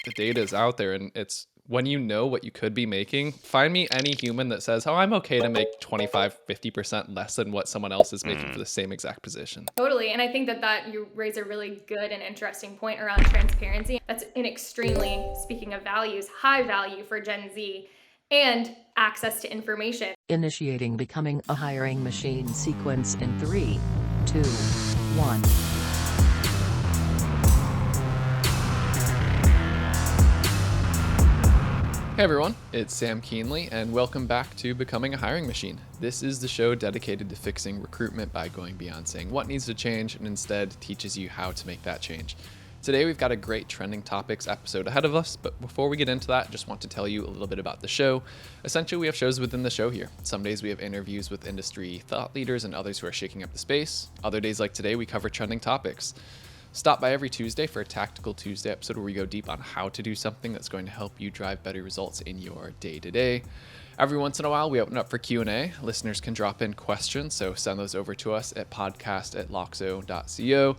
the data is out there, and it's when you know what you could be making, find me any human that says, "Oh, I'm okay to make 25, 50% less than what someone else is making for Mm. the same exact position." Totally. And I think that you raise a really good and interesting point around transparency. That's an extremely, speaking of values, high value for Gen Z and access to information. Initiating becoming a hiring machine sequence in 3, 2, 1. Hey everyone, it's Sam Keenly, and welcome back to Becoming a Hiring Machine. This is the show dedicated to fixing recruitment by going beyond saying what needs to change and instead teaches you how to make that change. Today we've got a great trending topics episode ahead of us, but before we get into that, just want to tell you a little bit about the show. Essentially, we have shows within the show here. Some days we have interviews with industry thought leaders and others who are shaking up the space. Other days like today, we cover trending topics. Stop by every Tuesday for a Tactical Tuesday episode where we go deep on how to do something that's going to help you drive better results in your day-to-day. Every once in a while, we open up for Q&A. Listeners can drop in questions, so send those over to us at podcast@loxo.co.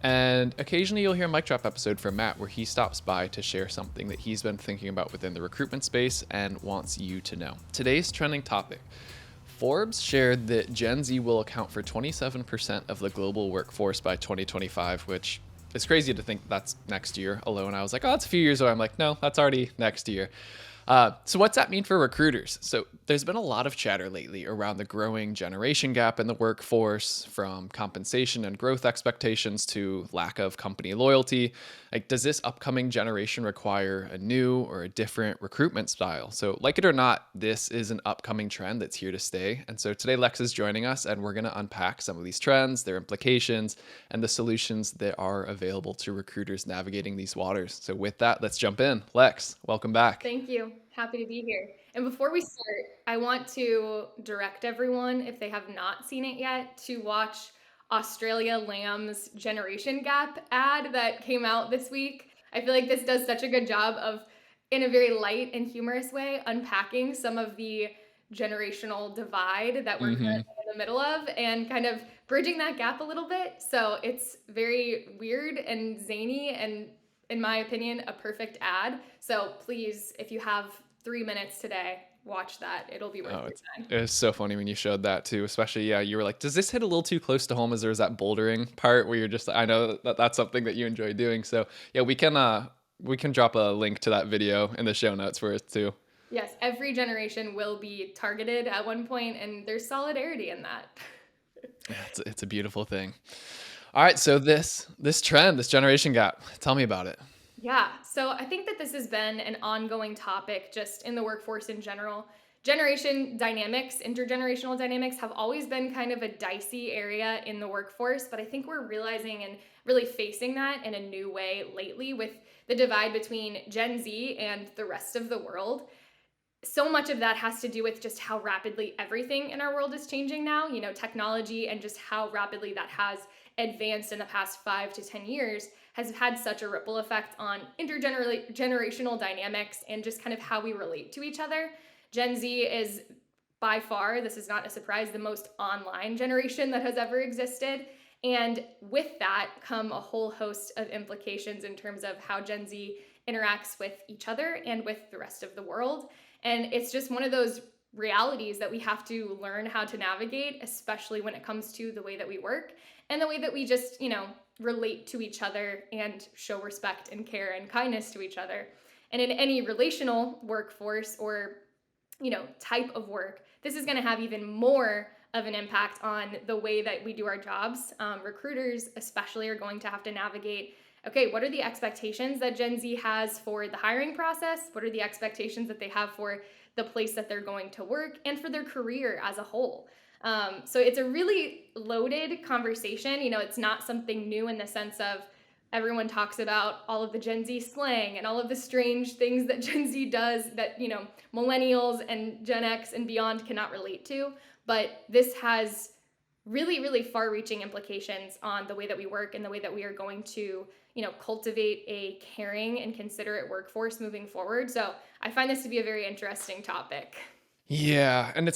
And occasionally you'll hear a mic drop episode from Matt where he stops by to share something that he's been thinking about within the recruitment space and wants you to know. Today's trending topic. Forbes shared that Gen Z will account for 27% of the global workforce by 2025, which is crazy to think that's next year alone. I was like, oh, that's a few years away. I'm like, no, that's already next year. So what's that mean for recruiters? So there's been a lot of chatter lately around the growing generation gap in the workforce, from compensation and growth expectations to lack of company loyalty. Like, does this upcoming generation require a new or a different recruitment style? So like it or not, this is an upcoming trend that's here to stay. And so today Lex is joining us and we're going to unpack some of these trends, their implications, and the solutions that are available to recruiters navigating these waters. So with that, let's jump in. Lex, welcome back. Thank you. Happy to be here. And before we start, I want to direct everyone, if they have not seen it yet, to watch Australia Lamb's Generation Gap ad that came out this week. I feel like this does such a good job of, in a very light and humorous way, unpacking some of the generational divide that we're Mm-hmm. currently in the middle of and kind of bridging that gap a little bit. So it's very weird and zany and, in my opinion, a perfect ad. So please, if you have 3 minutes today, watch that. It'll be worth Oh, your time. it was so funny when you showed that too, especially, yeah, you were like, does this hit a little too close to home as there was that bouldering part where you're just, I know that that's something that you enjoy doing. So yeah, we can drop a link to that video in the show notes for it too. Yes, every generation will be targeted at one point, and there's solidarity in that. Yeah, it's a beautiful thing. All right, so this trend, this generation gap, tell me about it. Yeah, so I think that this has been an ongoing topic just in the workforce in general. Generation dynamics, intergenerational dynamics have always been kind of a dicey area in the workforce, but I think we're realizing and really facing that in a new way lately with the divide between Gen Z and the rest of the world. So much of that has to do with just how rapidly everything in our world is changing now, technology, and just how rapidly that has advanced in the past 5 to 10 years has had such a ripple effect on intergenerational dynamics and just kind of how we relate to each other. Gen Z is by far, this is not a surprise, the most online generation that has ever existed. And with that come a whole host of implications in terms of how Gen Z interacts with each other and with the rest of the world. And it's just one of those realities that we have to learn how to navigate, especially when it comes to the way that we work and the way that we just, relate to each other and show respect and care and kindness to each other. And in any relational workforce or, type of work, this is going to have even more of an impact on the way that we do our jobs. Recruiters, especially, are going to have to navigate, okay, what are the expectations that Gen Z has for the hiring process? What are the expectations that they have for the place that they're going to work and for their career as a whole? So it's a really loaded conversation. It's not something new in the sense of everyone talks about all of the Gen Z slang and all of the strange things that Gen Z does that, millennials and Gen X and beyond cannot relate to. But this has really, really far-reaching implications on the way that we work and the way that we are going to, cultivate a caring and considerate workforce moving forward. So I find this to be a very interesting topic. Yeah, and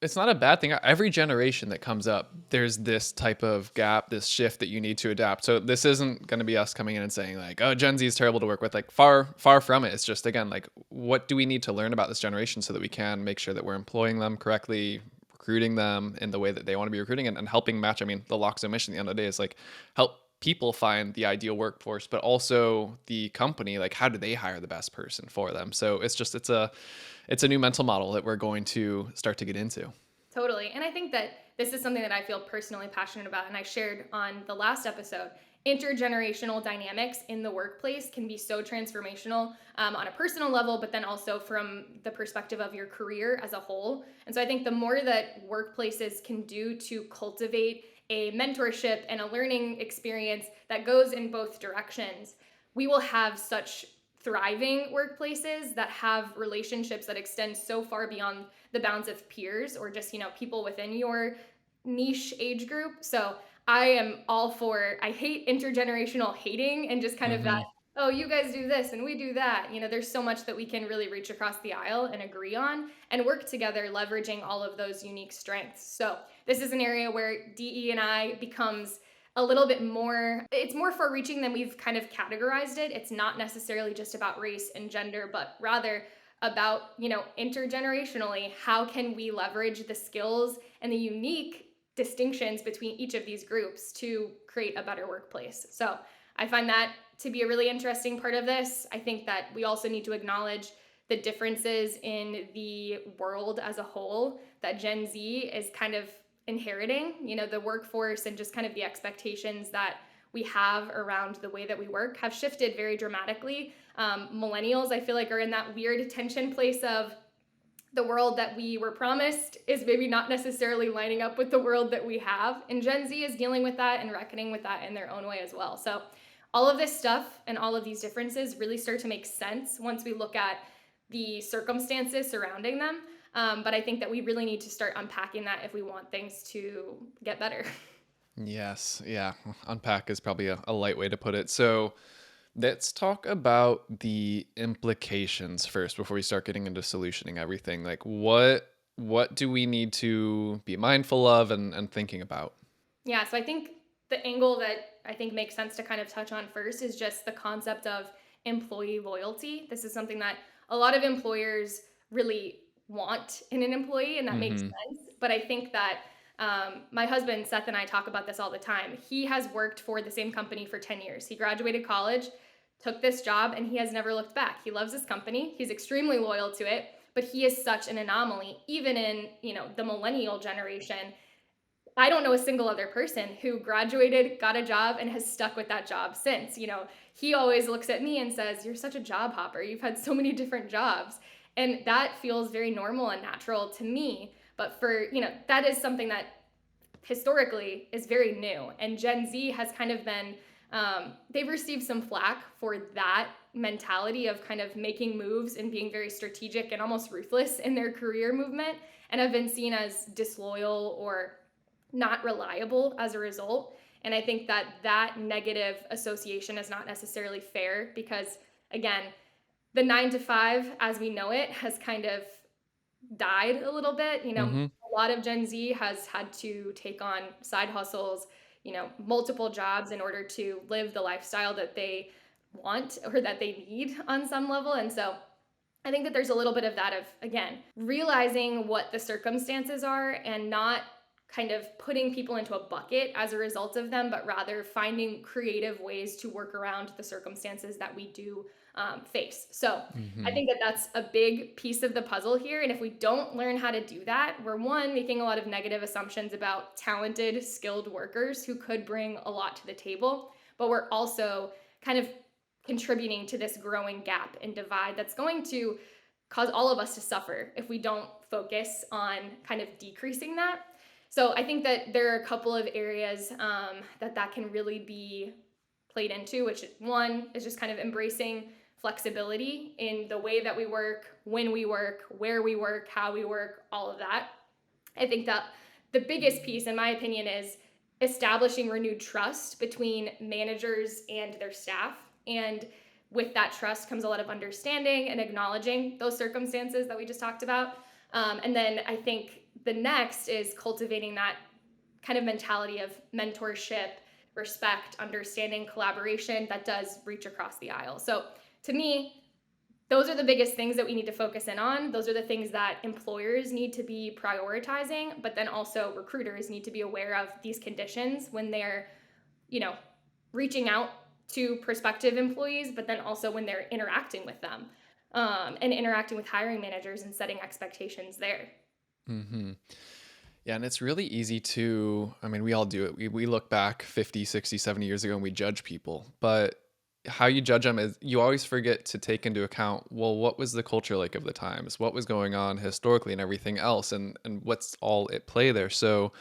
it's not a bad thing. Every generation that comes up, there's this type of gap, this shift that you need to adapt. So this isn't going to be us coming in and saying like, oh, Gen Z is terrible to work with. Like far from it. It's just, again, like, what do we need to learn about this generation so that we can make sure that we're employing them correctly, recruiting them in the way that they want to be recruiting, and helping match. I mean, the Loxo mission at the end of the day is like help people find the ideal workforce, but also the company, like, how do they hire the best person for them? So it's a new mental model that we're going to start to get into. Totally. And I think that this is something that I feel personally passionate about. And I shared on the last episode. Intergenerational dynamics in the workplace can be so transformational on a personal level, but then also from the perspective of your career as a whole. And so I think the more that workplaces can do to cultivate a mentorship and a learning experience that goes in both directions, we will have such thriving workplaces that have relationships that extend so far beyond the bounds of peers or just, people within your niche age group. So I am all for, I hate intergenerational hating and just kind of that, Mm-hmm. oh, you guys do this and we do that. There's so much that we can really reach across the aisle and agree on and work together, leveraging all of those unique strengths. So this is an area where DE&I becomes a little bit more, it's more far reaching than we've kind of categorized it. It's not necessarily just about race and gender, but rather about, intergenerationally, how can we leverage the skills and the unique distinctions between each of these groups to create a better workplace. So I find that to be a really interesting part of this. I think that we also need to acknowledge the differences in the world as a whole that Gen Z is kind of inheriting, the workforce and just kind of the expectations that we have around the way that we work have shifted very dramatically. Millennials, I feel like, are in that weird tension place of the world that we were promised is maybe not necessarily lining up with the world that we have. And Gen Z is dealing with that and reckoning with that in their own way as well. So all of this stuff and all of these differences really start to make sense once we look at the circumstances surrounding them. But I think that we really need to start unpacking that if we want things to get better. Yes. Yeah. Unpack is probably a light way to put it. So let's talk about the implications first before we start getting into solutioning everything. Like, what do we need to be mindful of and thinking about? Yeah, so I think the angle that I think makes sense to kind of touch on first is just the concept of employee loyalty. This is something that a lot of employers really want in an employee, and that makes Mm-hmm. sense. But I think that my husband, Seth, and I talk about this all the time. He has worked for the same company for 10 years. He graduated college, took this job, and he has never looked back. He loves his company. He's extremely loyal to it, but he is such an anomaly, even in, the millennial generation. I don't know a single other person who graduated, got a job, and has stuck with that job since. He always looks at me and says, "You're such a job hopper. You've had so many different jobs." And that feels very normal and natural to me. But that is something that historically is very new. And Gen Z has kind of been, they've received some flack for that mentality of kind of making moves and being very strategic and almost ruthless in their career movement, and have been seen as disloyal or not reliable as a result. And I think that negative association is not necessarily fair because, again, the 9 to 5 as we know it has kind of died a little bit. Mm-hmm. A lot of Gen Z has had to take on side hustles, multiple jobs in order to live the lifestyle that they want or that they need on some level. And so I think that there's a little bit of that of, again, realizing what the circumstances are and not kind of putting people into a bucket as a result of them, but rather finding creative ways to work around the circumstances that we do face. So I Mm-hmm. think that that's a big piece of the puzzle here. And if we don't learn how to do that, we're making a lot of negative assumptions about talented, skilled workers who could bring a lot to the table, but we're also kind of contributing to this growing gap and divide that's going to cause all of us to suffer if we don't focus on kind of decreasing that. So I think that there are a couple of areas that can really be played into, which one is just kind of embracing flexibility in the way that we work, when we work, where we work, how we work, all of that. I think that the biggest piece, in my opinion, is establishing renewed trust between managers and their staff. And with that trust comes a lot of understanding and acknowledging those circumstances that we just talked about. And then I think the next is cultivating that kind of mentality of mentorship, respect, understanding, collaboration that does reach across the aisle. So to me, those are the biggest things that we need to focus in on. Those are the things that employers need to be prioritizing, but then also recruiters need to be aware of these conditions when they're, you know, reaching out to prospective employees, but then also when they're interacting with them, and interacting with hiring managers and setting expectations there. Hmm. Yeah, and it's really easy to, I mean, we all do it. We look back 50, 60, 70 years ago and we judge people. But how you judge them is you always forget to take into account, well, what was the culture like of the times? What was going on historically and everything else? And what's all at play there? So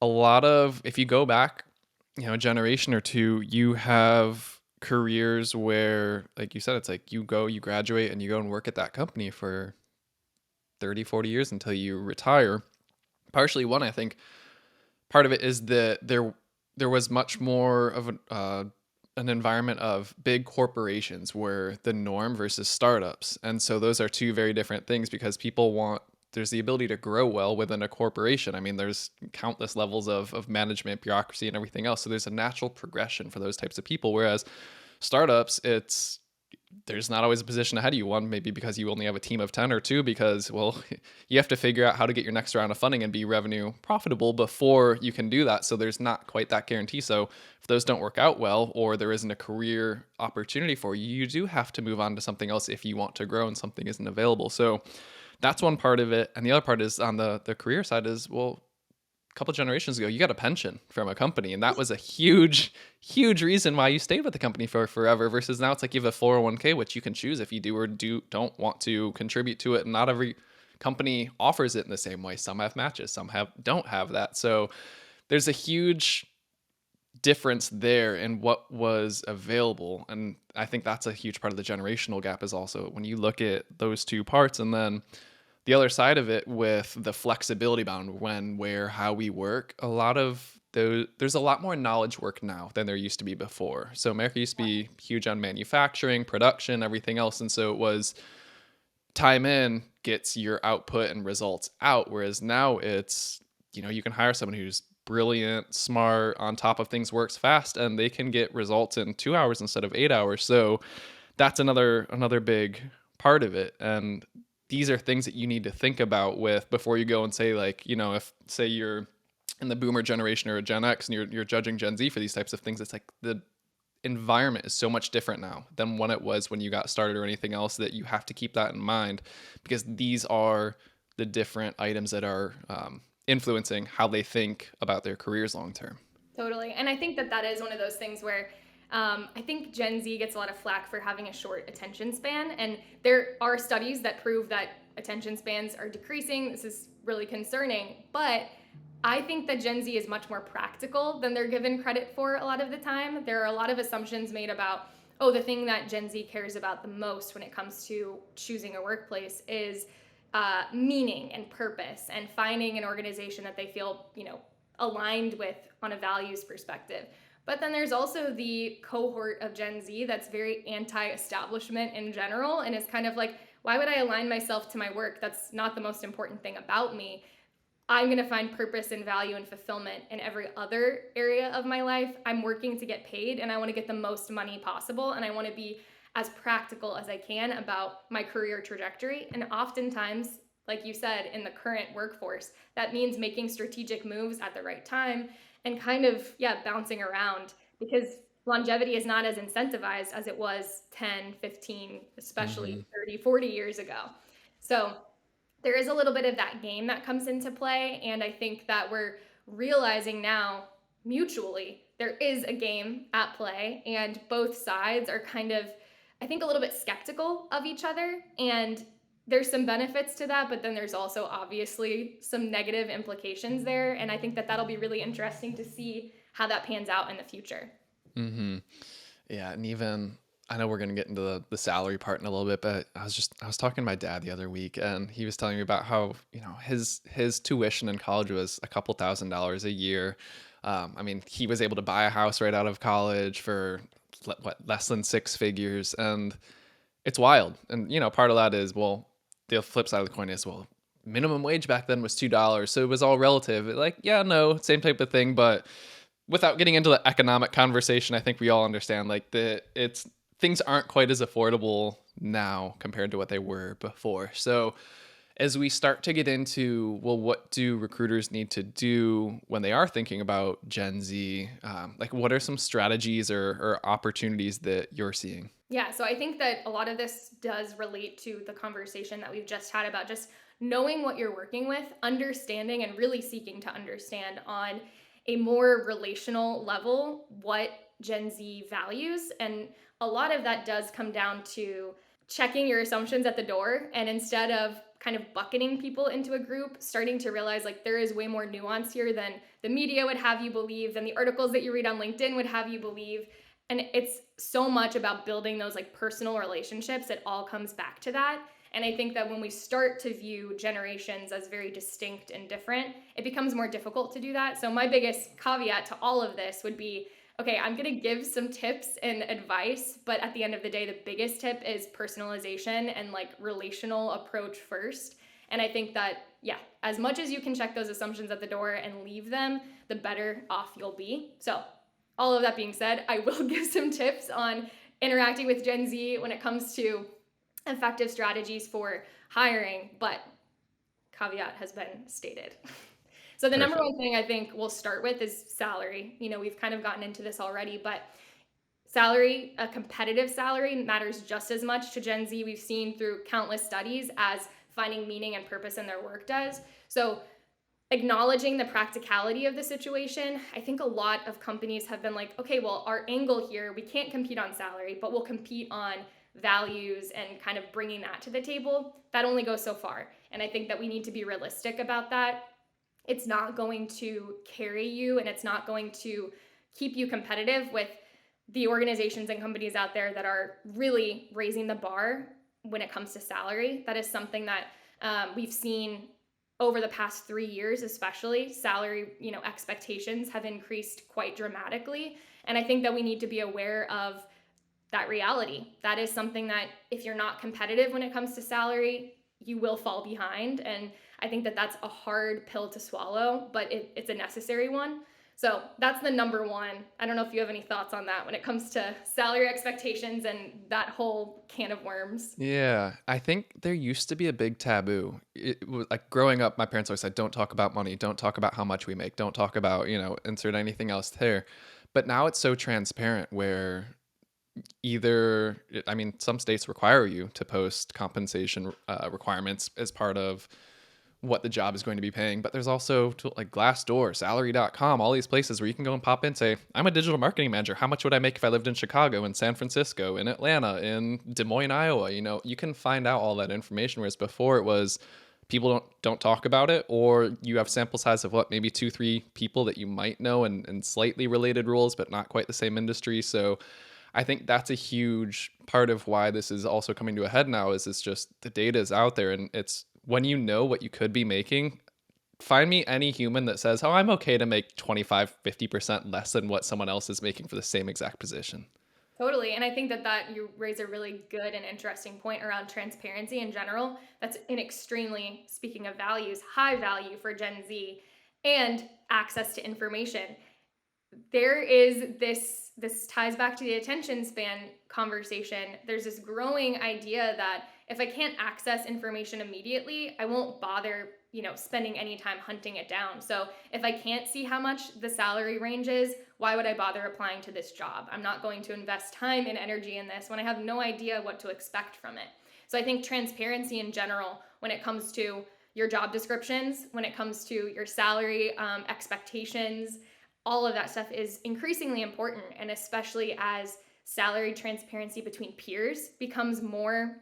a lot of, if you go back, a generation or two, you have careers where, like you said, it's like you go, you graduate, and you go and work at that company for 30, 40 years until you retire. Partially, one, I think part of it is that there was much more of an environment of big corporations were the norm versus startups. And so those are two very different things because people want, there's the ability to grow well within a corporation. I mean, there's countless levels of management, bureaucracy, and everything else. So there's a natural progression for those types of people. Whereas startups, there's not always a position ahead of you. One, maybe because you only have a team of 10, or two, because, well, you have to figure out how to get your next round of funding and be revenue profitable before you can do that. So there's not quite that guarantee. So if those don't work out well, or there isn't a career opportunity for you, you do have to move on to something else if you want to grow and something isn't available. So that's one part of it. And the other part is on the career side is, well, couple generations ago, you got a pension from a company, and that was a huge reason why you stayed with the company for forever. Versus now, it's like you have a 401k, which you can choose if you do or don't want to contribute to it. And not every company offers it in the same way. Some have matches, some don't have that. So there's a huge difference there in what was available, and I think that's a huge part of the generational gap. Is also when you look at those two parts, and then the other side of it with the flexibility bound when, where, how we work, there's a lot more knowledge work now than there used to be before. So America used to be huge on manufacturing, production, everything else. And so it was time in gets your output and results out. Whereas now it's, you can hire someone who's brilliant, smart, on top of things, works fast, and they can get results in 2 hours instead of 8 hours. So that's another big part of it. And these are things that you need to think about with before you go and say, like, if say you're in the boomer generation or a Gen X and you're judging Gen Z for these types of things, it's like the environment is so much different now than when it was when you got started or anything else, that you have to keep that in mind, because these are the different items that are influencing how they think about their careers long term. Totally. And I think that is one of those things where I think Gen Z gets a lot of flack for having a short attention span. And there are studies that prove that attention spans are decreasing. This is really concerning. But I think that Gen Z is much more practical than they're given credit for a lot of the time. There are a lot of assumptions made about, the thing that Gen Z cares about the most when it comes to choosing a workplace is meaning and purpose, and finding an organization that they feel, aligned with on a values perspective. But then there's also the cohort of Gen Z that's very anti-establishment in general, and is kind of like, why would I align myself to my work? That's not the most important thing about me. I'm going to find purpose and value and fulfillment in every other area of my life. I'm working to get paid, and I want to get the most money possible, and I want to be as practical as I can about my career trajectory. And oftentimes, like you said, in the current workforce, that means making strategic moves at the right time and kind of, bouncing around, because longevity is not as incentivized as it was 10, 15, especially 30, 40 years ago. So there is a little bit of that game that comes into play. And I think that we're realizing now mutually there is a game at play, and both sides are kind of, I think, a little bit skeptical of each other. And there's some benefits to that, but then there's also obviously some negative implications there. And I think that that'll be really interesting to see how that pans out in the future. Mm-hmm. Yeah. And even, I know we're going to get into the salary part in a little bit, but I was talking to my dad the other week, and he was telling me about how, his tuition in college was a couple $1,000s a year. I mean, he was able to buy a house right out of college for less than 6 figures. And it's wild. And, part of that is, well, the flip side of the coin is, well, minimum wage back then was $2. So it was all relative. Like, yeah, no, same type of thing. But without getting into the economic conversation, I think we all understand like things aren't quite as affordable now compared to what they were before. So as we start to get into, well, what do recruiters need to do when they are thinking about Gen Z? Like, what are some strategies or opportunities that you're seeing? Yeah, so I think that a lot of this does relate to the conversation that we've just had about just knowing what you're working with, understanding and really seeking to understand on a more relational level what Gen Z values. And a lot of that does come down to checking your assumptions at the door, and instead of kind of bucketing people into a group, starting to realize like there is way more nuance here than the media would have you believe, than the articles that you read on LinkedIn would have you believe. And it's so much about building those like personal relationships. It all comes back to that. And I think that when we start to view generations as very distinct and different, it becomes more difficult to do that. So my biggest caveat to all of this would be, okay, I'm going to give some tips and advice, but at the end of the day, the biggest tip is personalization and like relational approach first. And I think that, yeah, as much as you can check those assumptions at the door and leave them, the better off you'll be. So all of that being said, I will give some tips on interacting with Gen Z when it comes to effective strategies for hiring, but caveat has been stated. So the number Perfect. one thing I think we'll start with is salary. You know, we've kind of gotten into this already, but salary, a competitive salary, matters just as much to Gen Z. We've seen through countless studies as finding meaning and purpose in their work does. So acknowledging the practicality of the situation, I think a lot of companies have been like, okay, well, our angle here, we can't compete on salary, but we'll compete on values and kind of bringing that to the table. That only goes so far. And I think that we need to be realistic about that. It's not going to carry you, and it's not going to keep you competitive with the organizations and companies out there that are really raising the bar when it comes to salary. That is something that we've seen over the past 3 years, especially salary, expectations have increased quite dramatically. And I think that we need to be aware of that reality. That is something that if you're not competitive when it comes to salary, you will fall behind. And I think that that's a hard pill to swallow, but it's a necessary one. So that's the number one. I don't know if you have any thoughts on that when it comes to salary expectations and that whole can of worms. Yeah, I think there used to be a big taboo. It was like growing up, my parents always said, "Don't talk about money. Don't talk about how much we make. Don't talk about, insert anything else there." But now it's so transparent where I mean, some states require you to post compensation requirements as part of what the job is going to be paying. But there's also like Glassdoor, salary.com, all these places where you can go and pop in and say, I'm a digital marketing manager. How much would I make if I lived in Chicago, in San Francisco, in Atlanta, in Des Moines, Iowa? You can find out all that information. Whereas before it was people don't talk about it, or you have sample size of maybe 2-3 people that you might know and slightly related roles, but not quite the same industry. So I think that's a huge part of why this is also coming to a head now. Is it's just the data is out there, and it's when you know what you could be making. Find me any human that says, "Oh, I'm okay to make 25-50% less than what someone else is making for the same exact position." Totally. And I think that you raise a really good and interesting point around transparency in general. That's an extremely, speaking of values, high value for Gen Z, and access to information. There is this ties back to the attention span conversation. There's this growing idea that if I can't access information immediately, I won't bother, spending any time hunting it down. So if I can't see how much the salary range is, why would I bother applying to this job? I'm not going to invest time and energy in this when I have no idea what to expect from it. So I think transparency in general, when it comes to your job descriptions, when it comes to your salary expectations, all of that stuff is increasingly important. And especially as salary transparency between peers becomes more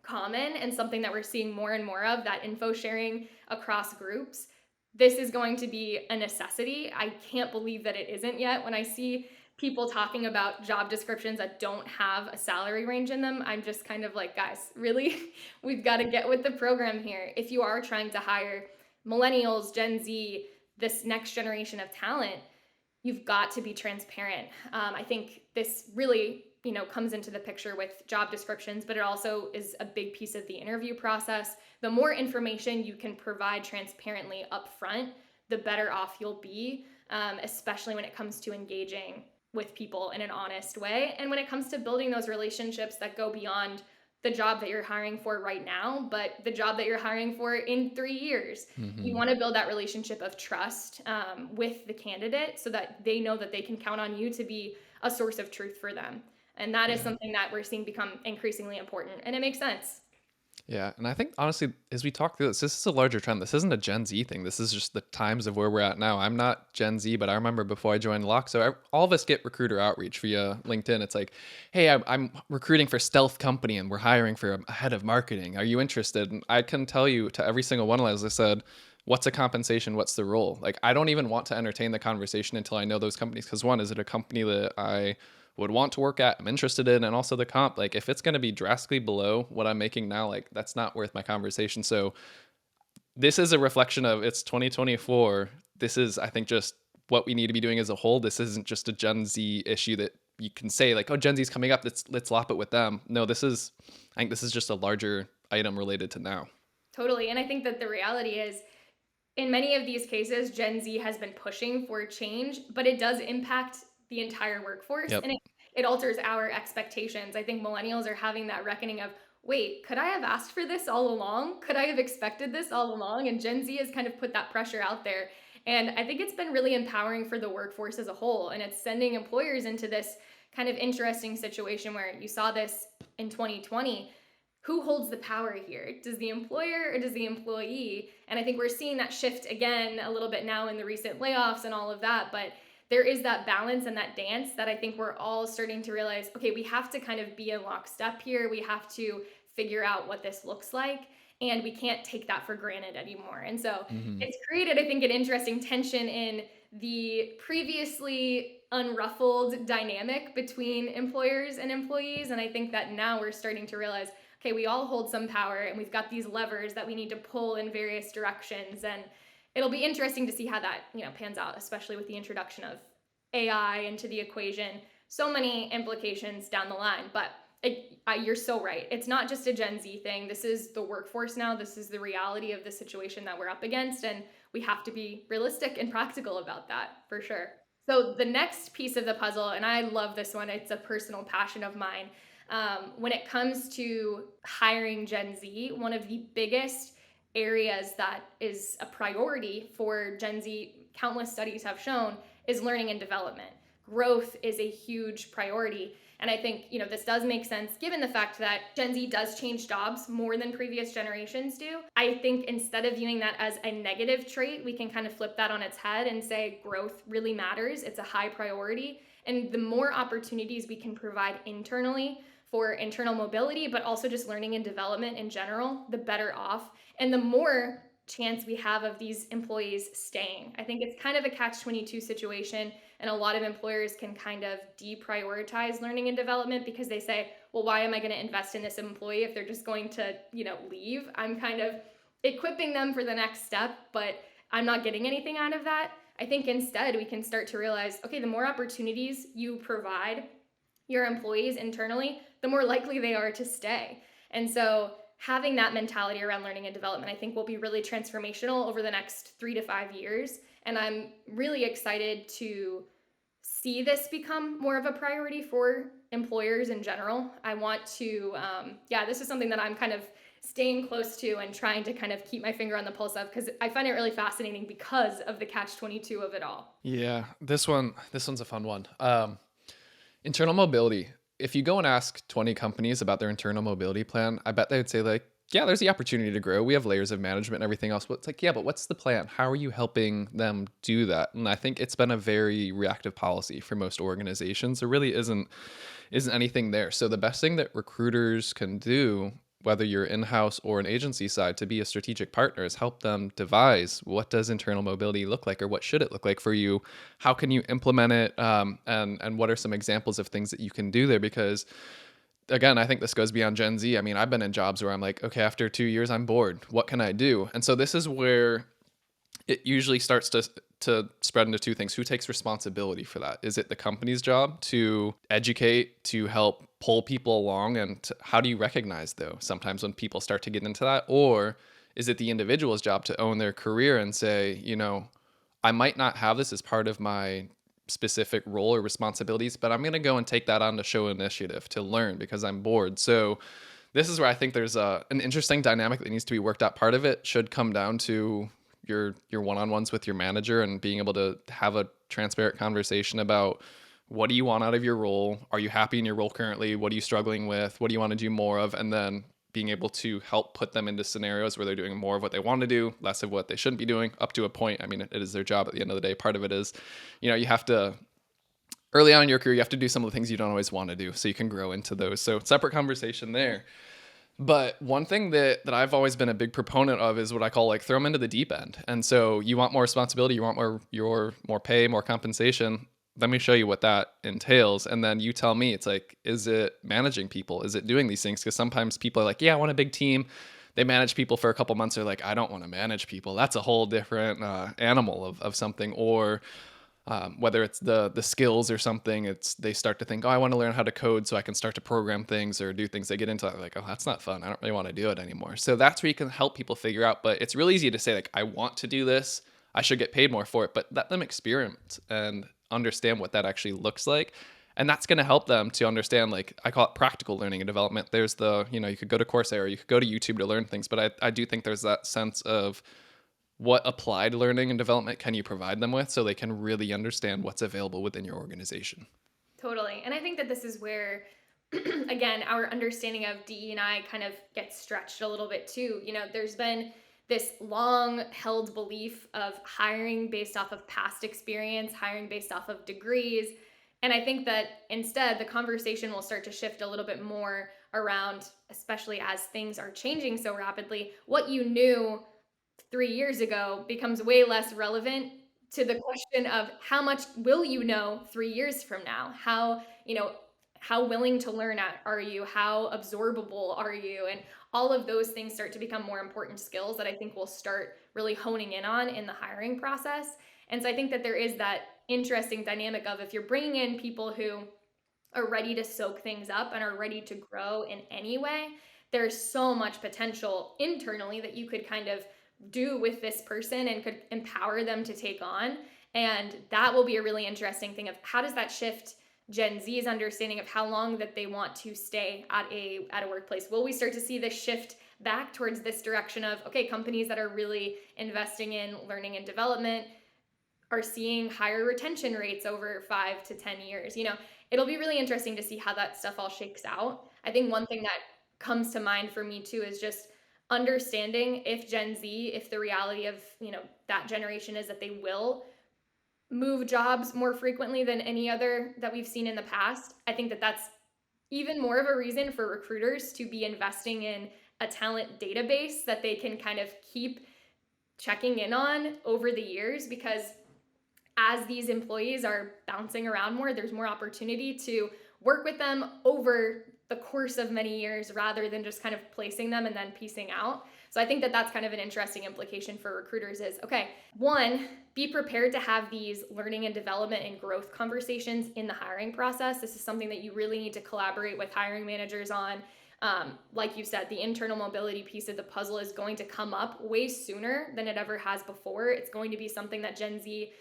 common and something that we're seeing more and more of, that info sharing across groups, this is going to be a necessity. I can't believe that it isn't yet. When I see people talking about job descriptions that don't have a salary range in them, I'm just kind of like, guys, really? We've got to get with the program here. If you are trying to hire millennials, Gen Z, this next generation of talent, you've got to be transparent. I think this really, comes into the picture with job descriptions, but it also is a big piece of the interview process. The more information you can provide transparently up front, the better off you'll be, especially when it comes to engaging with people in an honest way. And when it comes to building those relationships that go beyond the job that you're hiring for right now, but the job that you're hiring for in 3 years. You want to build that relationship of trust with the candidate so that they know that they can count on you to be a source of truth for them. And that is something that we're seeing become increasingly important. And it makes sense. Yeah. And I think honestly, as we talk through this is a larger trend. This isn't a Gen Z thing. This is just the times of where we're at now. I'm not Gen Z, but I remember before I joined Lock. So all of us get recruiter outreach via LinkedIn. It's like, hey, I'm recruiting for Stealth Company and we're hiring for a head of marketing. Are you interested? And I can tell you to every single one of them, as I said, what's the compensation? What's the role? Like, I don't even want to entertain the conversation until I know those companies. Because one, is it a company that I would want to work at, I'm interested in, and also the comp. Like, if it's going to be drastically below what I'm making now, like, that's not worth my conversation. So this is a reflection of, it's 2024. This is, I think, just what we need to be doing as a whole. This isn't just a Gen Z issue that you can say like, oh, Gen Z's coming up, let's lop it with them. No, I think this is just a larger item related to now. Totally. And I think that the reality is, in many of these cases, Gen Z has been pushing for change, but it does impact the entire workforce. Yep. And it alters our expectations. I think millennials are having that reckoning of, wait, could I have asked for this all along? Could I have expected this all along? And Gen Z has kind of put that pressure out there. And I think it's been really empowering for the workforce as a whole. And it's sending employers into this kind of interesting situation where you saw this in 2020. Who holds the power here? Does the employer or does the employee? And I think we're seeing that shift again a little bit now in the recent layoffs and all of that. But there is that balance and that dance that I think we're all starting to realize, okay, we have to kind of be in lockstep here. We have to figure out what this looks like. And we can't take that for granted anymore. And so it's created, I think, an interesting tension in the previously unruffled dynamic between employers and employees. And I think that now we're starting to realize, okay, we all hold some power and we've got these levers that we need to pull in various directions. And it'll be interesting to see how that, pans out, especially with the introduction of AI into the equation. So many implications down the line, but you're so right. It's not just a Gen Z thing. This is the workforce now. This is the reality of the situation that we're up against, and we have to be realistic and practical about that for sure. So the next piece of the puzzle, and I love this one, it's a personal passion of mine. When it comes to hiring Gen Z, one of the biggest areas that is a priority for Gen Z, countless studies have shown, is learning and development. Growth is a huge priority. And I think, this does make sense given the fact that Gen Z does change jobs more than previous generations do. I think instead of viewing that as a negative trait, we can kind of flip that on its head and say growth really matters. It's a high priority. And the more opportunities we can provide internally for internal mobility, but also just learning and development in general, the better off. And the more chance we have of these employees staying. I think it's kind of a catch-22 situation, and a lot of employers can kind of deprioritize learning and development because they say, well, why am I going to invest in this employee if they're just going to, leave? I'm kind of equipping them for the next step, but I'm not getting anything out of that. I think instead we can start to realize, okay, the more opportunities you provide your employees internally, the more likely they are to stay. And so having that mentality around learning and development, I think, will be really transformational over the next 3 to 5 years. And I'm really excited to see this become more of a priority for employers in general. I want to, this is something that I'm kind of staying close to and trying to kind of keep my finger on the pulse of, because I find it really fascinating because of the catch-22 of it all. Yeah, this one's a fun one. Internal mobility. If you go and ask 20 companies about their internal mobility plan, I bet they would say like, yeah, there's the opportunity to grow. We have layers of management and everything else. But it's like, yeah, but what's the plan? How are you helping them do that? And I think it's been a very reactive policy for most organizations. There really isn't anything there. So the best thing that recruiters can do, whether you're in-house or an agency side, to be a strategic partner is help them devise what does internal mobility look like, or what should it look like for you? How can you implement it? And what are some examples of things that you can do there? Because again, I think this goes beyond Gen Z. I mean, I've been in jobs where I'm like, okay, after 2 years, I'm bored. What can I do? And so this is where it usually starts to spread into two things. Who takes responsibility for that? Is it the company's job to educate, to help pull people along? And how do you recognize, though, sometimes when people start to get into that? Or is it the individual's job to own their career and say, I might not have this as part of my specific role or responsibilities, but I'm going to go and take that on to show initiative, to learn because I'm bored. So this is where I think there's an interesting dynamic that needs to be worked out. Part of it should come down to your one-on-ones with your manager and being able to have a transparent conversation about, what do you want out of your role? Are you happy in your role currently? What are you struggling with? What do you want to do more of? And then being able to help put them into scenarios where they're doing more of what they want to do, less of what they shouldn't be doing, up to a point. I mean, it is their job at the end of the day. Part of it is, you have to, early on in your career, you have to do some of the things you don't always want to do so you can grow into those. So separate conversation there. But one thing that I've always been a big proponent of is what I call, like, throw them into the deep end. And so you want more responsibility, you want more pay, more compensation. Let me show you what that entails. And then you tell me, it's like, is it managing people? Is it doing these things? Because sometimes people are like, yeah, I want a big team. They manage people for a couple months. They're like, I don't want to manage people. That's a whole different animal of something. Or whether it's the skills or something, they start to think, oh, I want to learn how to code so I can start to program things or do things. They get into that, like, oh, that's not fun. I don't really want to do it anymore. So that's where you can help people figure out. But it's really easy to say, like, I want to do this, I should get paid more for it. But let them experiment and understand what that actually looks like. And that's going to help them to understand, like, I call it practical learning and development. There's you could go to Coursera, you could go to YouTube to learn things. But I do think there's that sense of, what applied learning and development can you provide them with so they can really understand what's available within your organization? Totally. And I think that this is where, again, our understanding of DE&I kind of gets stretched a little bit too. There's been this long held belief of hiring based off of past experience, hiring based off of degrees. And I think that instead the conversation will start to shift a little bit more around, especially as things are changing so rapidly, what you knew 3 years ago becomes way less relevant to the question of how much will you know 3 years from now? How willing to learn are you? How absorbable are you? And all of those things start to become more important skills that I think we'll start really honing in on in the hiring process. And so I think that there is that interesting dynamic of, if you're bringing in people who are ready to soak things up and are ready to grow in any way, there's so much potential internally that you could kind of do with this person and could empower them to take on. And that will be a really interesting thing of, how does that shift Gen Z's understanding of how long that they want to stay at a workplace? Will we start to see this shift back towards this direction of, okay, companies that are really investing in learning and development are seeing higher retention rates over 5 to 10 years? It'll be really interesting to see how that stuff all shakes out. I think one thing that comes to mind for me too is just understanding, if Gen Z, if the reality of, that generation is that they will move jobs more frequently than any other that we've seen in the past. I think that that's even more of a reason for recruiters to be investing in a talent database that they can kind of keep checking in on over the years, because as these employees are bouncing around more, there's more opportunity to work with them over the course of many years, rather than just kind of placing them and then piecing out. So I think that that's kind of an interesting implication for recruiters is, okay, one, be prepared to have these learning and development and growth conversations in the hiring process. This is something that you really need to collaborate with hiring managers on. Like you said, the internal mobility piece of the puzzle is going to come up way sooner than it ever has before. It's going to be something that Gen Z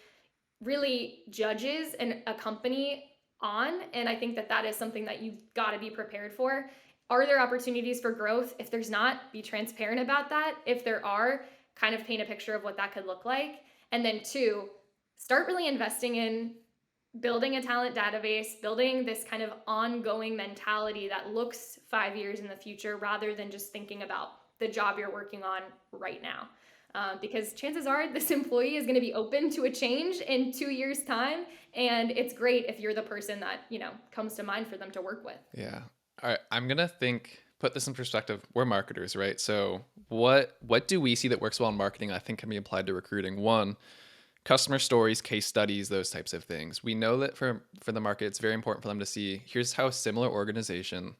really judges a company on. And I think that that is something that you've got to be prepared for. Are there opportunities for growth? If there's not, be transparent about that. If there are, kind of paint a picture of what that could look like. And then two, start really investing in building a talent database, building this kind of ongoing mentality that looks 5 years in the future, rather than just thinking about the job you're working on right now. Because chances are this employee is going to be open to a change in 2 years' time. And it's great if you're the person that, comes to mind for them to work with. Yeah. All right. I'm going to put this in perspective. We're marketers, right? So what do we see that works well in marketing I think can be applied to recruiting? One, customer stories, case studies, those types of things. We know that for the market, it's very important for them to see, here's how a similar organization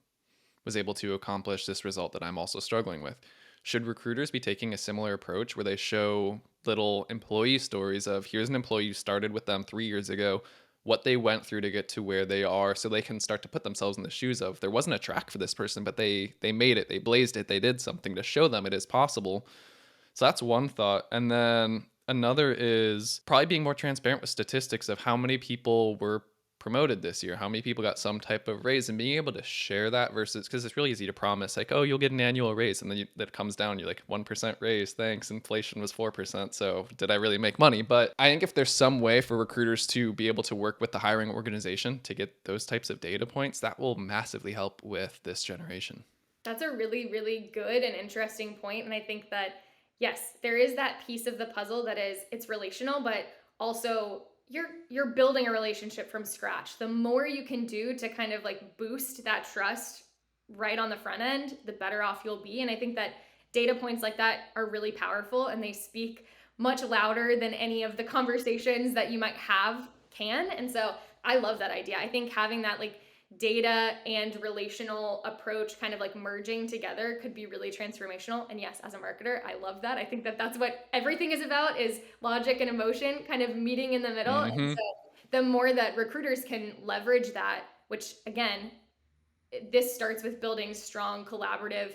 was able to accomplish this result that I'm also struggling with. Should recruiters be taking a similar approach where they show little employee stories of here's an employee who started with them 3 years ago, what they went through to get to where they are, so they can start to put themselves in the shoes of there wasn't a track for this person, but they made it, they blazed it, they did something to show them it is possible. So that's one thought. And then another is probably being more transparent with statistics of how many people were promoted this year, how many people got some type of raise, and being able to share that versus, because it's really easy to promise like, oh, you'll get an annual raise. And then that comes down, you're like 1% raise. Thanks. Inflation was 4%. So did I really make money? But I think if there's some way for recruiters to be able to work with the hiring organization to get those types of data points, that will massively help with this generation. That's a really, really good and interesting point. And I think that, yes, there is that piece of the puzzle that is it's relational, but also you're building a relationship from scratch. The more you can do to kind of like boost that trust right on the front end, the better off you'll be. And I think that data points like that are really powerful and they speak much louder than any of the conversations that you might have can. And so I love that idea. I think having that like data and relational approach kind of like merging together could be really transformational. And yes, as a marketer, I love that. I think that that's what everything is about, is logic and emotion kind of meeting in the middle. Mm-hmm. And so the more that recruiters can leverage that, which again, this starts with building strong collaborative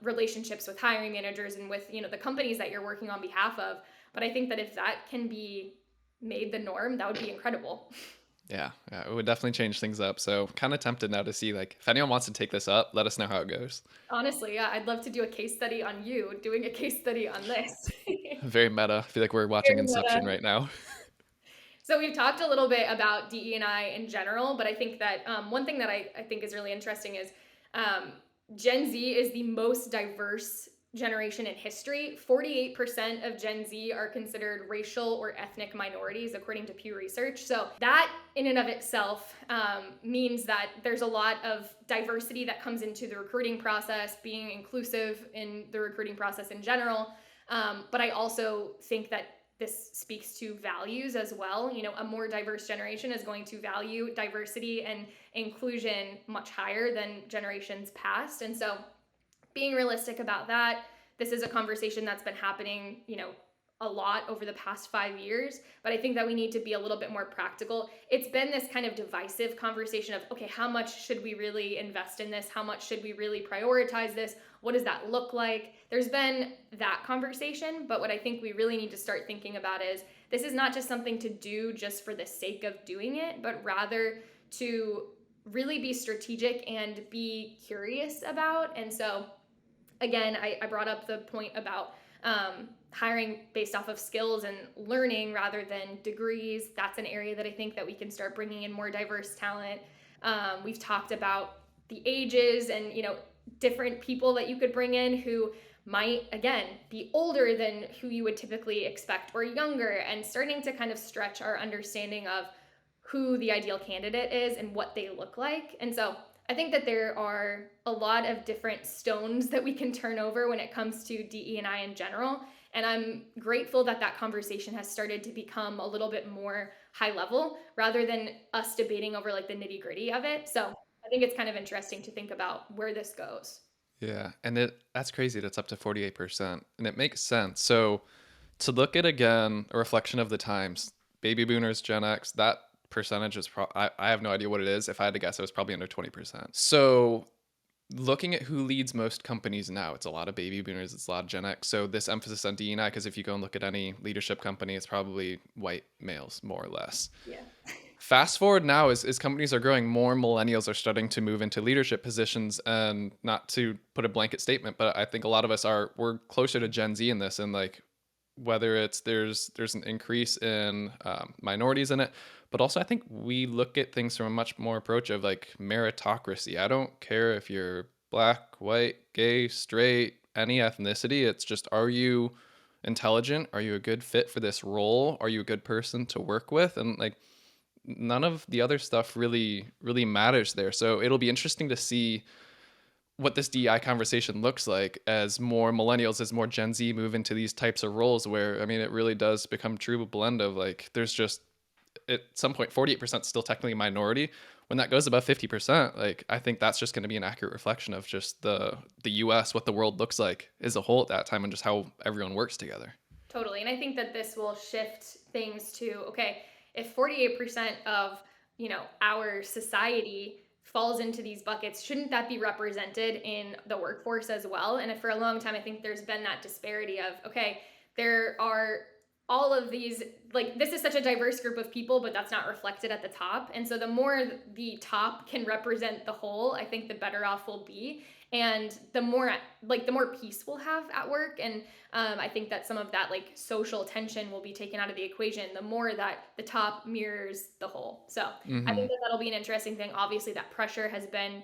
relationships with hiring managers and with, you know, the companies that you're working on behalf of. But I think that if that can be made the norm, that would be incredible. Yeah, it would definitely change things up. So kind of tempted now to see, like, if anyone wants to take this up, let us know how it goes. Honestly, yeah, I'd love to do a case study on you doing a case study on this. Very meta. I feel like we're watching Very Inception meta. right now. So we've talked a little bit about DE&I in general, but I think that one thing that I think is really interesting is Gen Z is the most diverse generation in history. 48% of Gen Z are considered racial or ethnic minorities, according to Pew Research. So that in and of itself means that there's a lot of diversity that comes into the recruiting process, being inclusive in the recruiting process in general. But I also think that this speaks to values as well. You know, a more diverse generation is going to value diversity and inclusion much higher than generations past. And so being realistic about that, this is a conversation that's been happening, you know, a lot over the past 5 years, but I think that we need to be a little bit more practical. It's been this kind of divisive conversation of, okay, how much should we really invest in this? How much should we really prioritize this? What does that look like? There's been that conversation, but what I think we really need to start thinking about is this is not just something to do just for the sake of doing it, but rather to really be strategic and be curious about. And so again, I brought up the point about hiring based off of skills and learning rather than degrees. That's an area that I think that we can start bringing in more diverse talent. We've talked about the ages and, you know, different people that you could bring in who might, again, be older than who you would typically expect or younger, and starting to kind of stretch our understanding of who the ideal candidate is and what they look like. And so I think that there are a lot of different stones that we can turn over when it comes to DE&I in general. And I'm grateful that that conversation has started to become a little bit more high level rather than us debating over like the nitty gritty of it. So I think it's kind of interesting to think about where this goes. Yeah, and that's crazy. That's up to 48%, and it makes sense. So to look at again a reflection of the times, baby boomers, Gen X, that percentage is I have no idea what it is. If I had to guess, it was probably under 20%. So looking at who leads most companies now, it's a lot of baby boomers, it's a lot of Gen X. So this emphasis on D&I, because if you go and look at any leadership company, it's probably white males, more or less. Yeah. Fast forward now, as companies are growing, more millennials are starting to move into leadership positions. And not to put a blanket statement, but I think a lot of us we're closer to Gen Z in this, and like whether it's there's an increase in minorities in it, but also I think we look at things from a much more approach of like meritocracy. I don't care if you're black, white, gay, straight, any ethnicity. It's just, are you intelligent? Are you a good fit for this role? Are you a good person to work with? And like none of the other stuff really matters there. So it'll be interesting to see what this DEI conversation looks like as more millennials, as more Gen Z move into these types of roles where, I mean, it really does become true blend of like, there's just at some point, 48% still technically a minority. When that goes above 50%, like I think that's just going to be an accurate reflection of just the US, what the world looks like as a whole at that time and just how everyone works together. Totally. And I think that this will shift things to, okay, if 48% of, our society falls into these buckets, shouldn't that be represented in the workforce as well? And for a long time, I think there's been that disparity of, okay, there are all of these, like, this is such a diverse group of people, but that's not reflected at the top. And so the more the top can represent the whole, I think the better off we'll be. And the more peace we'll have at work. And I think that some of that like social tension will be taken out of the equation the more that the top mirrors the whole. So I Mm-hmm. think that that'll be an interesting thing. Obviously, that pressure has been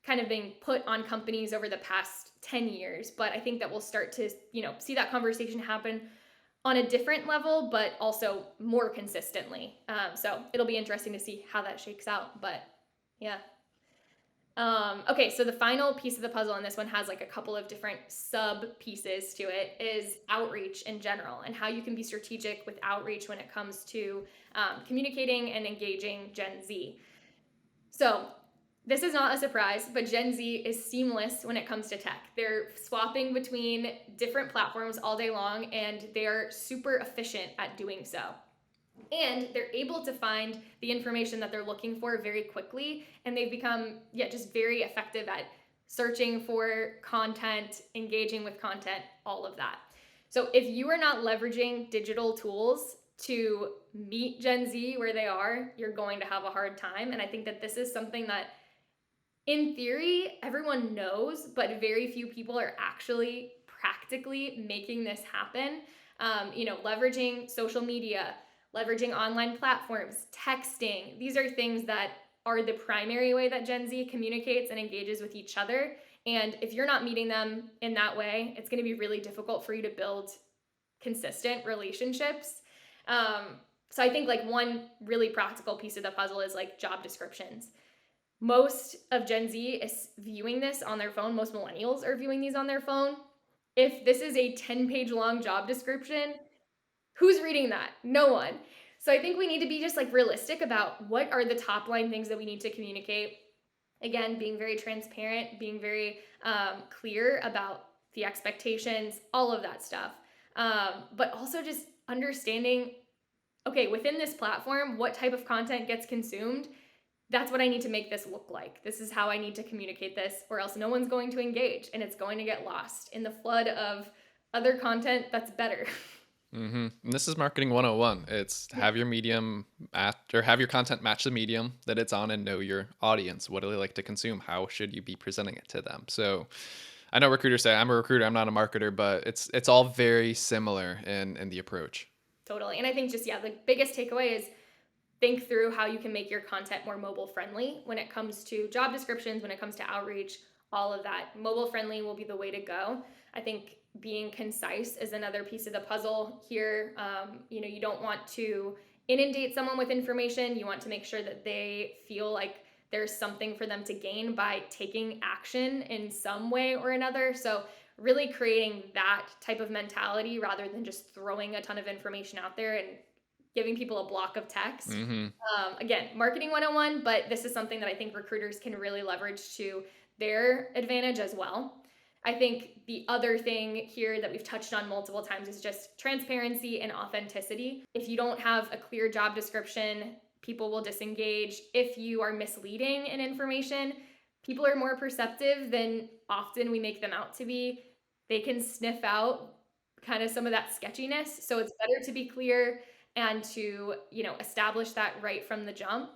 kind of being put on companies over the past 10 years, but I think that we'll start to, see that conversation happen on a different level, but also more consistently. So it'll be interesting to see how that shakes out. But yeah. Okay, so the final piece of the puzzle, and this one has like a couple of different sub pieces to it, is outreach in general and how you can be strategic with outreach when it comes to communicating and engaging Gen Z. So, this is not a surprise, but Gen Z is seamless when it comes to tech. They're swapping between different platforms all day long, and they are super efficient at doing so. And they're able to find the information that they're looking for very quickly, and they've become, just very effective at searching for content, engaging with content, all of that. So if you are not leveraging digital tools to meet Gen Z where they are, you're going to have a hard time. And I think that this is something that in theory everyone knows, but very few people are actually practically making this happen. Leveraging social media, leveraging online platforms, texting. These are things that are the primary way that Gen Z communicates and engages with each other. And if you're not meeting them in that way, it's going to be really difficult for you to build consistent relationships. So I think like one really practical piece of the puzzle is like job descriptions. Most of Gen Z is viewing this on their phone. Most millennials are viewing these on their phone. If this is a 10-page long job description, who's reading that? No one. So I think we need to be just like realistic about what are the top line things that we need to communicate. Again, being very transparent, being very clear about the expectations, all of that stuff. But also just understanding, okay, within this platform, what type of content gets consumed. That's what I need to make this look like. This is how I need to communicate this, or else no one's going to engage and it's going to get lost in the flood of other content that's better. Mm-hmm. And this is marketing 101. It's Yeah. have your medium or have your content match the medium that it's on and know your audience. What do they like to consume? How should you be presenting it to them? So I know recruiters say I'm a recruiter, I'm not a marketer, but it's all very similar in the approach. Totally. And I think just, the biggest takeaway is think through how you can make your content more mobile friendly when it comes to job descriptions, when it comes to outreach, all of that. Mobile friendly will be the way to go. I think being concise is another piece of the puzzle here. You don't want to inundate someone with information. You want to make sure that they feel like there's something for them to gain by taking action in some way or another. So really creating that type of mentality rather than just throwing a ton of information out there and giving people a block of text. Mm-hmm. Again, marketing 101, but this is something that I think recruiters can really leverage to their advantage as well. I think the other thing here that we've touched on multiple times is just transparency and authenticity. If you don't have a clear job description, people will disengage. If you are misleading in information, people are more perceptive than often we make them out to be. They can sniff out kind of some of that sketchiness. So it's better to be clear and to, establish that right from the jump.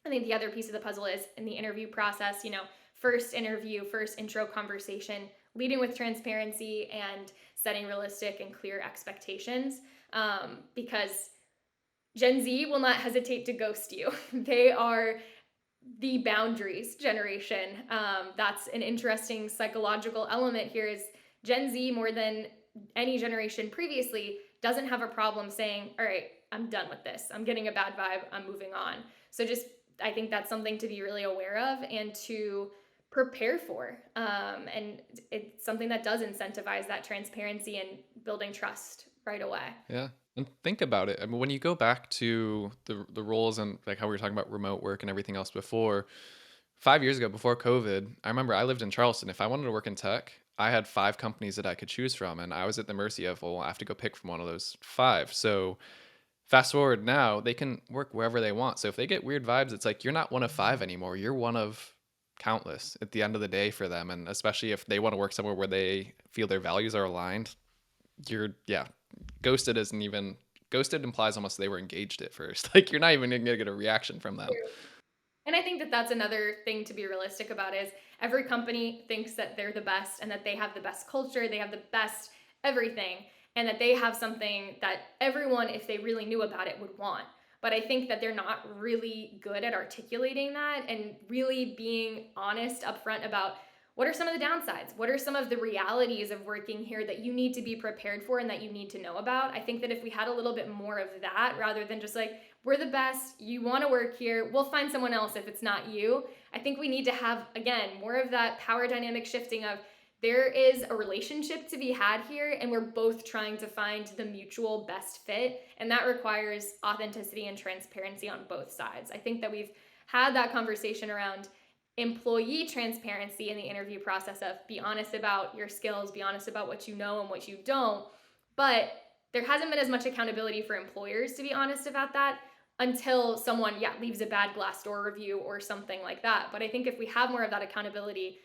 I think the other piece of the puzzle is in the interview process, first interview, first intro conversation, leading with transparency and setting realistic and clear expectations, because Gen Z will not hesitate to ghost you. They are the boundaries generation. That's an interesting psychological element here is Gen Z, more than any generation previously, doesn't have a problem saying, all right, I'm done with this. I'm getting a bad vibe. I'm moving on. So just, I think that's something to be really aware of and to prepare for. And it's something that does incentivize that transparency and building trust right away. Yeah. And think about it. I mean, when you go back to the roles and like how we were talking about remote work and everything else before, 5 years ago, before COVID, I remember I lived in Charleston. If I wanted to work in tech, I had 5 companies that I could choose from, and I was at the mercy of, well, I have to go pick from one of those 5. So fast forward now, they can work wherever they want. So if they get weird vibes, it's like you're not one of 5 anymore. You're one of countless at the end of the day for them. And especially if they want to work somewhere where they feel their values are aligned, yeah, ghosted isn't even, ghosted implies almost they were engaged at first. Like you're not even going to get a reaction from them. And I think that that's another thing to be realistic about is every company thinks that they're the best and that they have the best culture, they have the best everything, and that they have something that everyone, if they really knew about it, would want. But I think that they're not really good at articulating that and really being honest upfront about what are some of the downsides? What are some of the realities of working here that you need to be prepared for and that you need to know about? I think that if we had a little bit more of that rather than just like, we're the best, you want to work here, we'll find someone else if it's not you. I think we need to have, again, more of that power dynamic shifting of there is a relationship to be had here and we're both trying to find the mutual best fit. And that requires authenticity and transparency on both sides. I think that we've had that conversation around employee transparency in the interview process of be honest about your skills, be honest about what you know and what you don't. But there hasn't been as much accountability for employers to be honest about that until someone, leaves a bad Glassdoor review or something like that. But I think if we have more of that accountability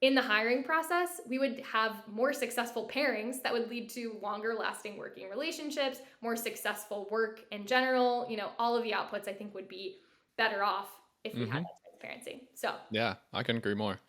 in the hiring process, we would have more successful pairings that would lead to longer lasting working relationships, more successful work in general. All of the outputs I think would be better off if we had Mm-hmm. that transparency. So Yeah, I couldn't agree more.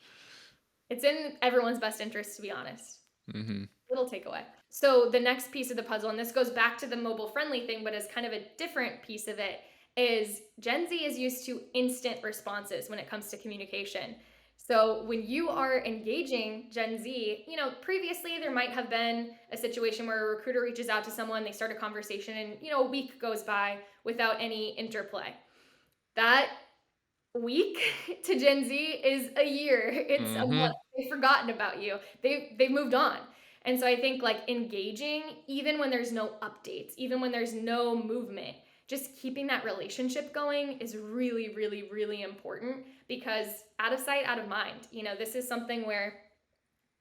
it's in everyone's best interest, to be honest. Mm-hmm. Little takeaway. So the next piece of the puzzle, and this goes back to the mobile friendly thing, but as kind of a different piece of it, is Gen Z is used to instant responses when it comes to communication. So when you are engaging Gen Z, previously there might have been a situation where a recruiter reaches out to someone, they start a conversation, and a week goes by without any interplay. That week to Gen Z is a year. It's a Mm-hmm. month. They've forgotten about you. They've moved on. And so I think like engaging, even when there's no updates, even when there's no movement, just keeping that relationship going is really, really, really important because out of sight, out of mind. This is something where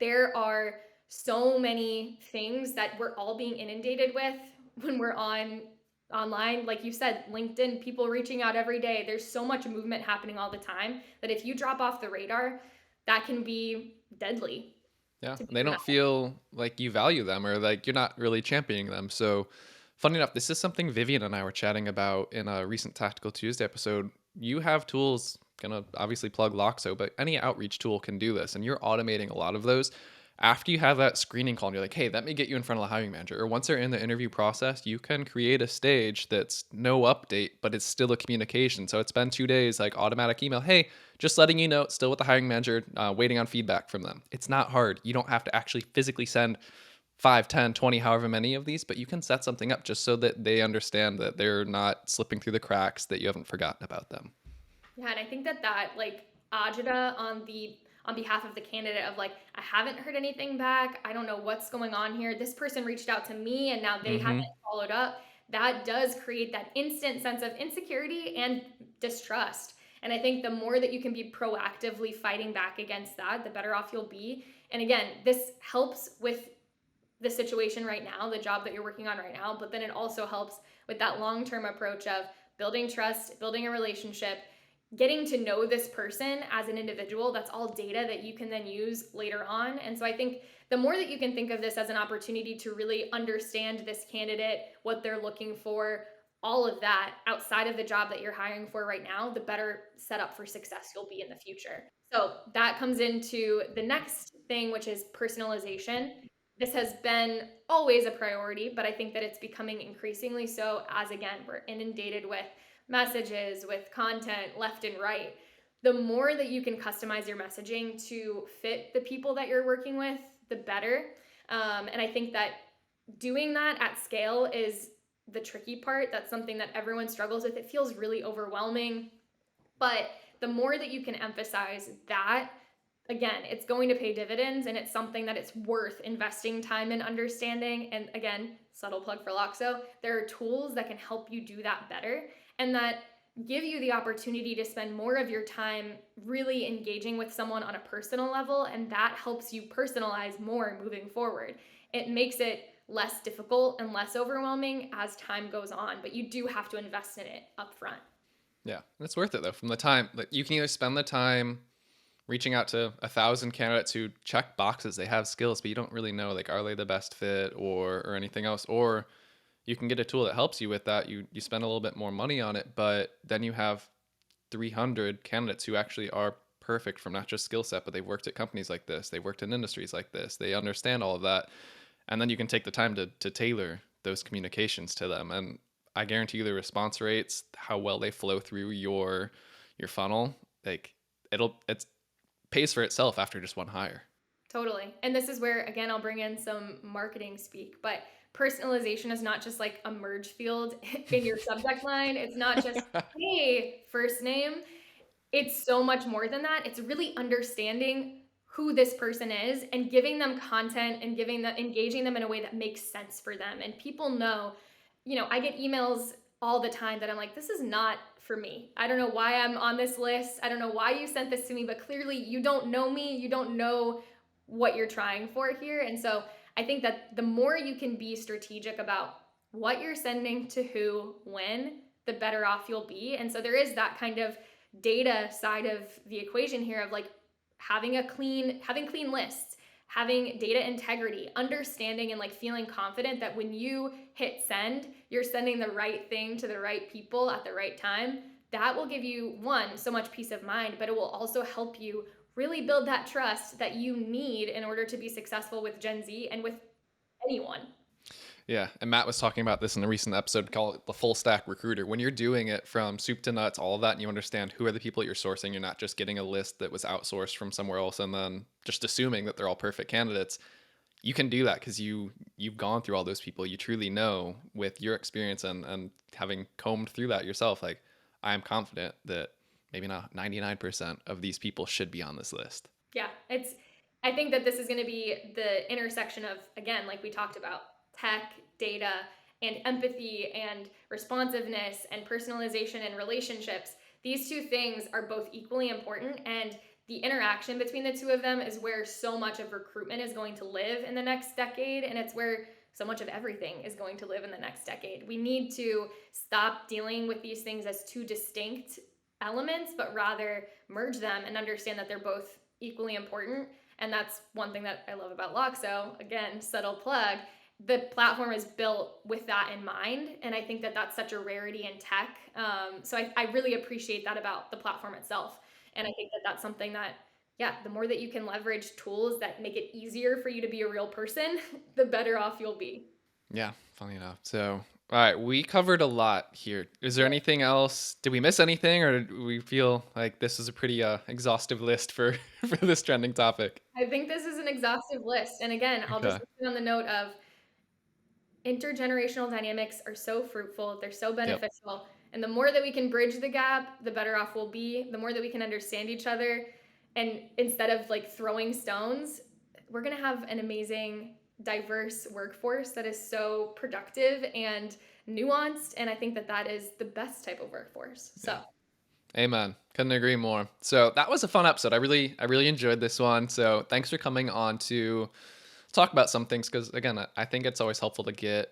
there are so many things that we're all being inundated with when we're online, like you said, LinkedIn, people reaching out every day. There's so much movement happening all the time that if you drop off the radar, that can be deadly. Yeah, To be they don't honest. feel like you value them or like you're not really championing them. So, funny enough, this is something Vivian and I were chatting about in a recent Tactical Tuesday episode. You have tools, gonna obviously plug Loxo, but any outreach tool can do this, and you're automating a lot of those. After you have that screening call and you're like, hey, let me get you in front of the hiring manager, or once they're in the interview process, you can create a stage that's no update, but it's still a communication. So it's been 2 days, like automatic email, hey, just letting you know, it's still with the hiring manager, waiting on feedback from them. It's not hard. You don't have to actually physically send 5, 10, 20, however many of these, but you can set something up just so that they understand that they're not slipping through the cracks, that you haven't forgotten about them. Yeah, and I think that like agita on behalf of the candidate of like, I haven't heard anything back. I don't know what's going on here. This person reached out to me and now they haven't Mm-hmm. followed up. That does create that instant sense of insecurity and distrust. And I think the more that you can be proactively fighting back against that, the better off you'll be. And again, this helps with the situation right now, the job that you're working on right now, but then it also helps with that long-term approach of building trust, building a relationship, getting to know this person as an individual. That's all data that you can then use later on. And so I think the more that you can think of this as an opportunity to really understand this candidate, what they're looking for, all of that outside of the job that you're hiring for right now, the better set up for success you'll be in the future. So that comes into the next thing, which is personalization. This has been always a priority, but I think that it's becoming increasingly so as, again, we're inundated with messages, with content left and right. The more that you can customize your messaging to fit the people that you're working with, the better. And I think that doing that at scale is the tricky part. That's something that everyone struggles with. It feels really overwhelming. But the more that you can emphasize that, again, it's going to pay dividends and it's something that it's worth investing time in understanding. And again, subtle plug for Loxo, there are tools that can help you do that better. And that give you the opportunity to spend more of your time really engaging with someone on a personal level, and that helps you personalize more moving forward. It makes it less difficult and less overwhelming as time goes on, but you do have to invest in it up front. Yeah, and it's worth it though. From the time that you can either spend the time reaching out to 1,000 candidates who check boxes, they have skills, but you don't really know, like, are they the best fit or anything else, or you can get a tool that helps you with that. You spend a little bit more money on it, but then you have 300 candidates who actually are perfect from not just skill set, but they've worked at companies like this, they've worked in industries like this, they understand all of that, and then you can take the time to tailor those communications to them. And I guarantee you the response rates, how well they flow through your funnel, like it's pays for itself after just one hire. Totally. And this is where, again, I'll bring in some marketing speak, but personalization is not just like a merge field in your subject line. It's not just, hey, first name. It's so much more than that. It's really understanding who this person is and giving them content and engaging them in a way that makes sense for them. And people know, I get emails all the time that I'm like, this is not for me. I don't know why I'm on this list. I don't know why you sent this to me, but clearly you don't know me. You don't know what you're trying for here. And so I think that the more you can be strategic about what you're sending to who, when, the better off you'll be. And so there is that kind of data side of the equation here of like having clean lists, having data integrity, understanding and like feeling confident that when you hit send, you're sending the right thing to the right people at the right time. That will give you, one, so much peace of mind, but it will also help you really build that trust that you need in order to be successful with Gen Z and with anyone. Yeah, and Matt was talking about this in a recent episode called the full stack recruiter. When you're doing it from soup to nuts, all of that, and you understand who are the people you're sourcing, you're not just getting a list that was outsourced from somewhere else and then just assuming that they're all perfect candidates. You can do that because you've gone through all those people. You truly know with your experience and having combed through that yourself, like, I am confident that maybe not 99% of these people should be on this list. Yeah, I think that this is going to be the intersection of, again, like we talked about, tech, data, and empathy and responsiveness and personalization and relationships. These two things are both equally important, and the interaction between the two of them is where so much of recruitment is going to live in the next decade, and it's where so much of everything is going to live in the next decade. We need to stop dealing with these things as two distinct elements, but rather merge them and understand that they're both equally important. And that's one thing that I love about Loxo. Again, subtle plug. The platform is built with that in mind. And I think that that's such a rarity in tech. So I really appreciate that about the platform itself. And I think that that's something that, the more that you can leverage tools that make it easier for you to be a real person, the better off you'll be. Yeah, funny enough. So, all right, we covered a lot here. Is there anything else? Did we miss anything, or do we feel like this is a pretty exhaustive list for this trending topic? I think this is an exhaustive list. And again, I'll just leave it on the note of intergenerational dynamics are so fruitful. They're so beneficial. Yep. And the more that we can bridge the gap, the better off we'll be. The more that we can understand each other. And instead of like throwing stones, we're going to have an amazing, diverse workforce that is so productive and nuanced. And I think that that is the best type of workforce. So. Yeah. Amen. Couldn't agree more. So that was a fun episode. I really enjoyed this one. So thanks for coming on to talk about some things, because again, I think it's always helpful to get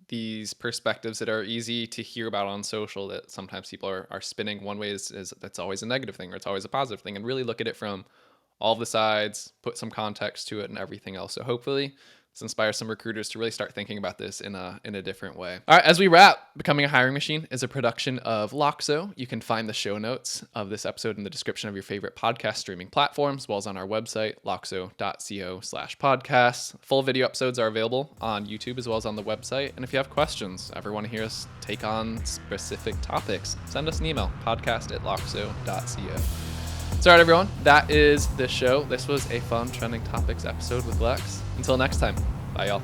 these perspectives that are easy to hear about on social, that sometimes people are spinning one way is that's always a negative thing or it's always a positive thing, and really look at it from all the sides, put some context to it and everything else. So hopefully this inspires some recruiters to really start thinking about this in a different way. All right, as we wrap, Becoming a Hiring Machine is a production of Loxo. You can find the show notes of this episode in the description of your favorite podcast streaming platforms, as well as on our website, loxo.co/podcasts. Full video episodes are available on YouTube as well as on the website. And if you have questions, ever want to hear us take on specific topics, send us an email, podcast@loxo.co. So, all right, everyone, that is the show. This was a fun trending topics episode with Lex. Until next time, bye, y'all.